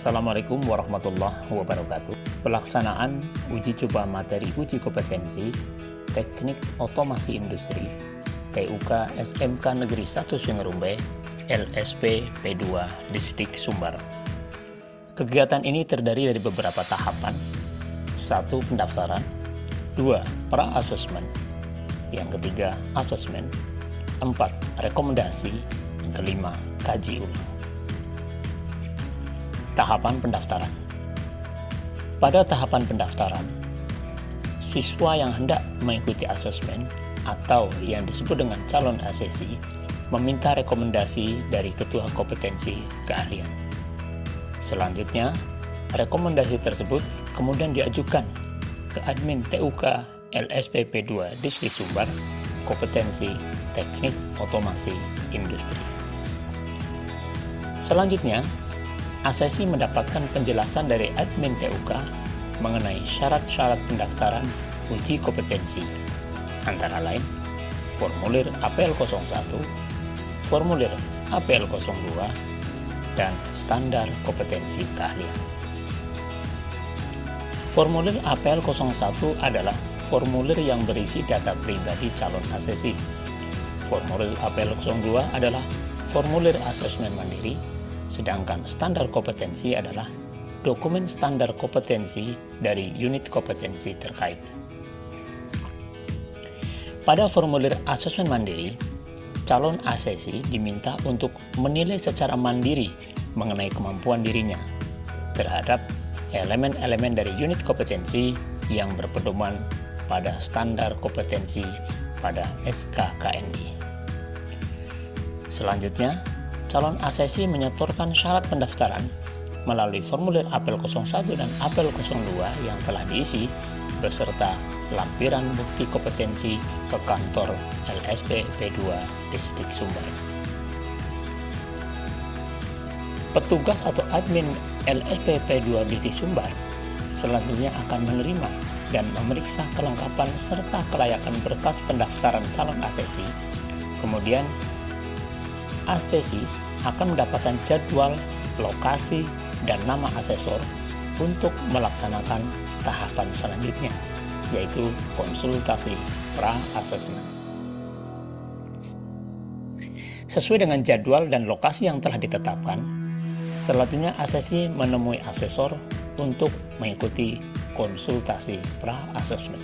Assalamualaikum warahmatullahi wabarakatuh. Pelaksanaan uji coba materi uji kompetensi Teknik Otomasi Industri TUK SMK Negeri 1 Sungerumbe LSP P2 Distrik Sumbar. Kegiatan ini terdiri dari beberapa tahapan. 1. Pendaftaran. 2. Pra-asesmen. Yang ketiga, asesmen. 4. Rekomendasi. Yang kelima, kaji ulang. Tahapan pendaftaran. Pada tahapan pendaftaran, siswa yang hendak mengikuti asesmen atau yang disebut dengan calon asesi meminta rekomendasi dari Ketua Kompetensi Keahlian. Selanjutnya, rekomendasi tersebut kemudian diajukan ke admin TUK LSP P2 Distrik Sumbar Kompetensi Teknik Otomasi Industri. Selanjutnya, asesi mendapatkan penjelasan dari admin TUK mengenai syarat-syarat pendaftaran uji kompetensi, antara lain formulir APL 01, formulir APL 02, dan standar kompetensi keahlian. Formulir APL 01 adalah formulir yang berisi data pribadi calon asesi. Formulir APL 02 adalah formulir asesmen mandiri, sedangkan standar kompetensi adalah dokumen standar kompetensi dari unit kompetensi terkait. Pada formulir asesmen mandiri, calon asesi diminta untuk menilai secara mandiri mengenai kemampuan dirinya terhadap elemen-elemen dari unit kompetensi yang berpedoman pada standar kompetensi pada SKKNI. Selanjutnya, calon asesi menyetorkan syarat pendaftaran melalui formulir APL 01 dan APL 02 yang telah diisi beserta lampiran bukti kompetensi ke kantor LSP P2 Distrik Sumbar. Petugas atau admin LSP P2 Distrik Sumbar selanjutnya akan menerima dan memeriksa kelengkapan serta kelayakan berkas pendaftaran calon asesi. Kemudian, asesi akan mendapatkan jadwal, lokasi, dan nama asesor untuk melaksanakan tahapan selanjutnya, yaitu konsultasi pra-asesmen. Sesuai dengan jadwal dan lokasi yang telah ditetapkan, selanjutnya asesi menemui asesor untuk mengikuti konsultasi pra-asesmen.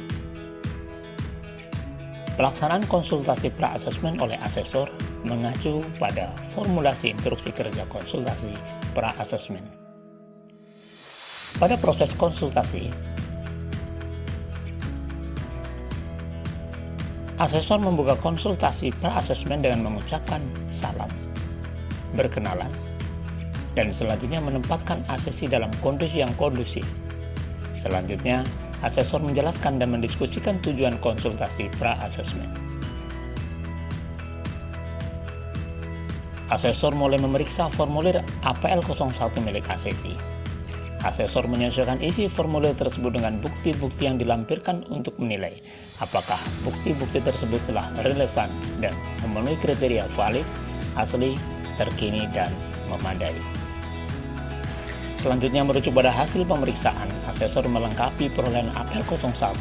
Pelaksanaan konsultasi pra-asesmen oleh asesor mengacu pada formulasi instruksi kerja konsultasi pra-asesmen. Pada proses konsultasi, asesor membuka konsultasi pra-asesmen dengan mengucapkan salam, berkenalan, dan selanjutnya menempatkan asesi dalam kondisi yang kondusif. Selanjutnya, asesor menjelaskan dan mendiskusikan tujuan konsultasi pra-asesmen. Asesor mulai memeriksa formulir APL 01 milik asesi. Asesor menyesuaikan isi formulir tersebut dengan bukti-bukti yang dilampirkan untuk menilai apakah bukti-bukti tersebut telah relevan dan memenuhi kriteria valid, asli, terkini, dan memadai. Selanjutnya, merujuk pada hasil pemeriksaan, asesor melengkapi perolehan APL 01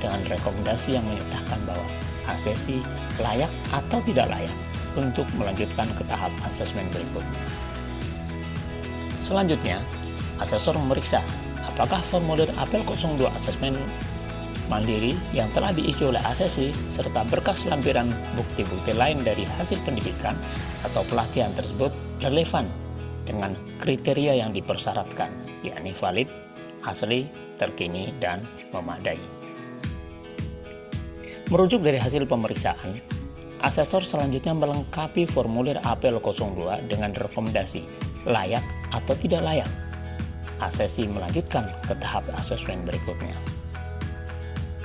dengan rekomendasi yang menyatakan bahwa asesi layak atau tidak layak untuk melanjutkan ke tahap asesmen berikutnya. Selanjutnya, asesor memeriksa apakah formulir APL 02 asesmen mandiri yang telah diisi oleh asesi serta berkas lampiran bukti-bukti lain dari hasil pendidikan atau pelatihan tersebut relevan dengan kriteria yang dipersyaratkan, yakni valid, asli, terkini, dan memadai. Merujuk dari hasil pemeriksaan, asesor selanjutnya melengkapi formulir APL 02 dengan rekomendasi layak atau tidak layak. Asesi melanjutkan ke tahap asesmen berikutnya.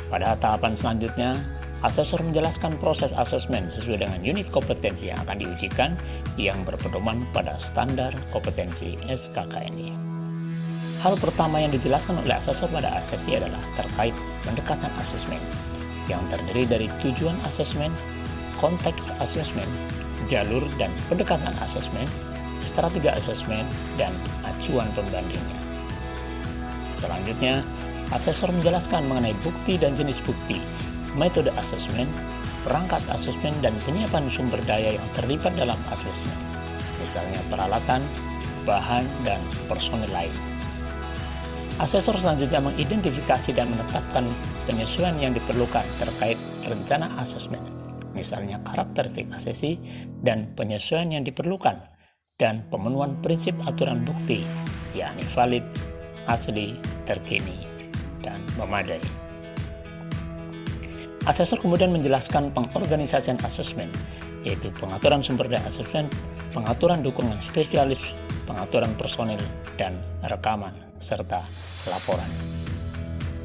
Pada tahapan selanjutnya, asesor menjelaskan proses asesmen sesuai dengan unit kompetensi yang akan diujikan yang berpedoman pada standar kompetensi SKKNI. Hal pertama yang dijelaskan oleh asesor pada asesi adalah terkait pendekatan asesmen yang terdiri dari tujuan asesmen, konteks asesmen, jalur dan pendekatan asesmen, strategi asesmen, dan acuan pembandingnya. Selanjutnya, asesor menjelaskan mengenai bukti dan jenis bukti, metode asesmen, perangkat asesmen, dan penyiapan sumber daya yang terlibat dalam asesmen, misalnya peralatan, bahan, dan personil lain. Asesor selanjutnya mengidentifikasi dan menetapkan penyesuaian yang diperlukan terkait rencana asesmen, misalnya karakteristik asesi dan penyesuaian yang diperlukan, dan pemenuhan prinsip aturan bukti, yakni valid, asli, terkini, dan memadai. Asesor kemudian menjelaskan pengorganisasian asesmen, yaitu pengaturan sumber daya asesmen, pengaturan dukungan spesialis, pengaturan personil, dan rekaman, serta laporan.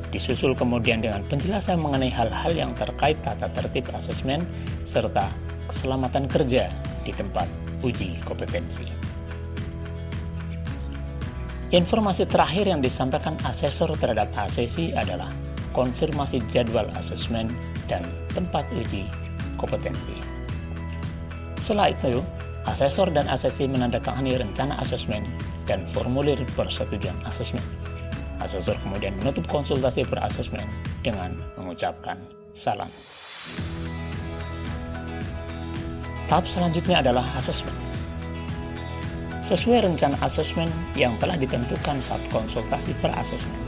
Disusul kemudian dengan penjelasan mengenai hal-hal yang terkait tata tertib asesmen, serta keselamatan kerja di tempat uji kompetensi. Informasi terakhir yang disampaikan asesor terhadap asesi adalah konfirmasi jadwal asesmen dan tempat uji kompetensi. Setelah itu, asesor dan asesi menandatangani rencana asesmen dan formulir persetujuan asesmen. Asesor kemudian menutup konsultasi per-asesmen dengan mengucapkan salam. Tahap selanjutnya adalah asesmen. Sesuai rencana asesmen yang telah ditentukan saat konsultasi per-asesmen,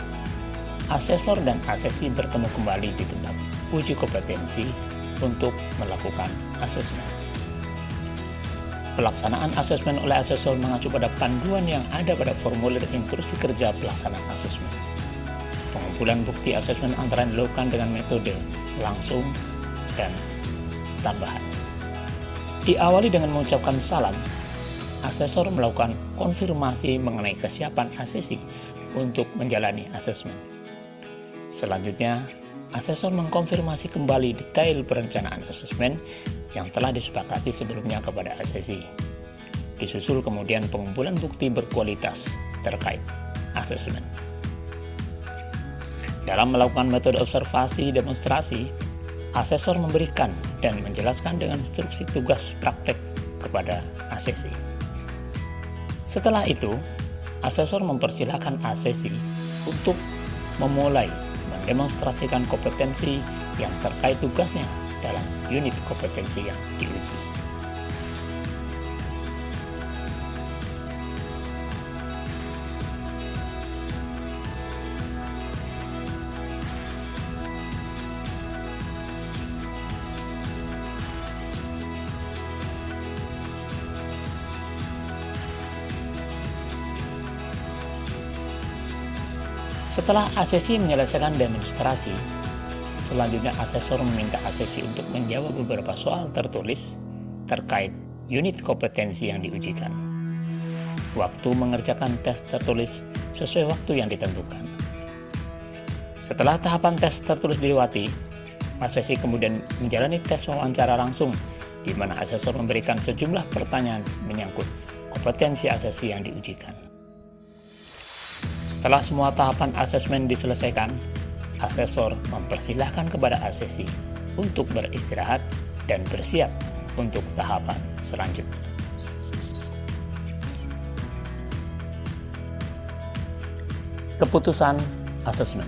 asesor dan asesi bertemu kembali di tempat uji kompetensi untuk melakukan asesmen. Pelaksanaan asesmen oleh asesor mengacu pada panduan yang ada pada formulir instruksi kerja pelaksanaan asesmen. Pengumpulan bukti asesmen antara dilakukan dengan metode langsung dan tambahan. Diawali dengan mengucapkan salam, asesor melakukan konfirmasi mengenai kesiapan asesi untuk menjalani asesmen. Selanjutnya, asesor mengkonfirmasi kembali detail perencanaan asesmen yang telah disepakati sebelumnya kepada asesi. Disusul kemudian pengumpulan bukti berkualitas terkait asesmen. Dalam melakukan metode observasi demonstrasi, asesor memberikan dan menjelaskan dengan instruksi tugas praktek kepada asesi. Setelah itu, asesor mempersilahkan asesi untuk memulai mendemonstrasikan kompetensi yang terkait tugasnya dalam unit kompetensi yang diuji. Setelah asesi menyelesaikan demonstrasi, selanjutnya asesor meminta asesi untuk menjawab beberapa soal tertulis terkait unit kompetensi yang diujikan. Waktu mengerjakan tes tertulis sesuai waktu yang ditentukan. Setelah tahapan tes tertulis dilewati, asesi kemudian menjalani tes wawancara langsung, di mana asesor memberikan sejumlah pertanyaan menyangkut kompetensi asesi yang diujikan. Setelah semua tahapan asesmen diselesaikan, asesor mempersilahkan kepada asesi untuk beristirahat dan bersiap untuk tahapan selanjutnya. Keputusan asesmen.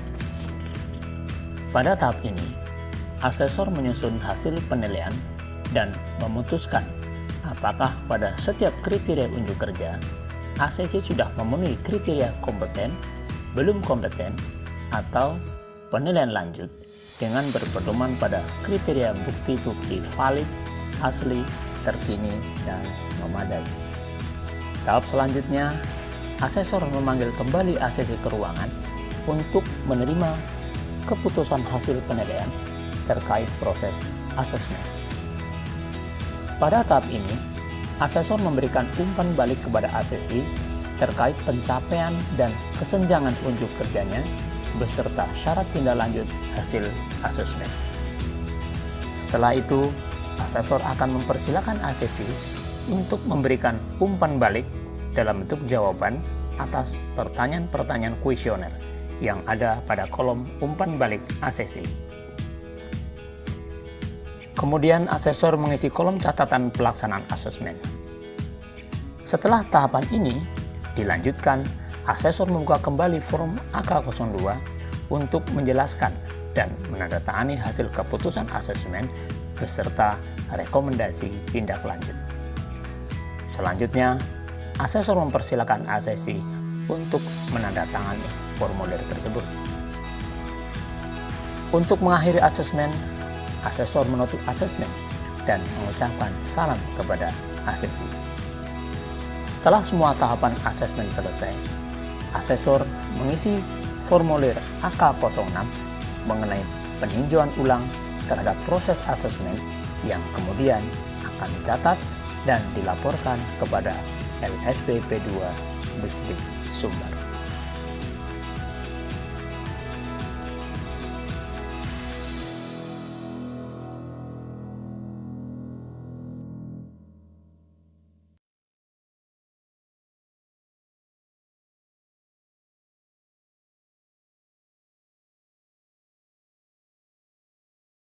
Pada tahap ini, asesor menyusun hasil penilaian dan memutuskan apakah pada setiap kriteria unjuk kerja asesi sudah memenuhi kriteria kompeten, belum kompeten, atau penilaian lanjut dengan berpedoman pada kriteria bukti-bukti valid, asli, terkini, dan memadai. Tahap selanjutnya, asesor memanggil kembali asesi ke ruangan untuk menerima keputusan hasil penilaian terkait proses asesmen. Pada tahap ini, asesor memberikan umpan balik kepada asesi terkait pencapaian dan kesenjangan unjuk kerjanya beserta syarat tindak lanjut hasil asesmen. Setelah itu, asesor akan mempersilahkan asesi untuk memberikan umpan balik dalam bentuk jawaban atas pertanyaan-pertanyaan kuesioner yang ada pada kolom umpan balik asesi. Kemudian asesor mengisi kolom catatan pelaksanaan asesmen. Setelah tahapan ini dilanjutkan, asesor membuka kembali form AK02 untuk menjelaskan dan menandatangani hasil keputusan asesmen beserta rekomendasi tindak lanjut. Selanjutnya, asesor mempersilakan asesi untuk menandatangani formulir tersebut. Untuk mengakhiri asesmen, asesor menutup asesmen dan mengucapkan salam kepada asesi. Setelah semua tahapan asesmen selesai, asesor mengisi formulir AK06 mengenai peninjauan ulang terhadap proses asesmen yang kemudian akan dicatat dan dilaporkan kepada LSPP 2 Desdik Sumbar.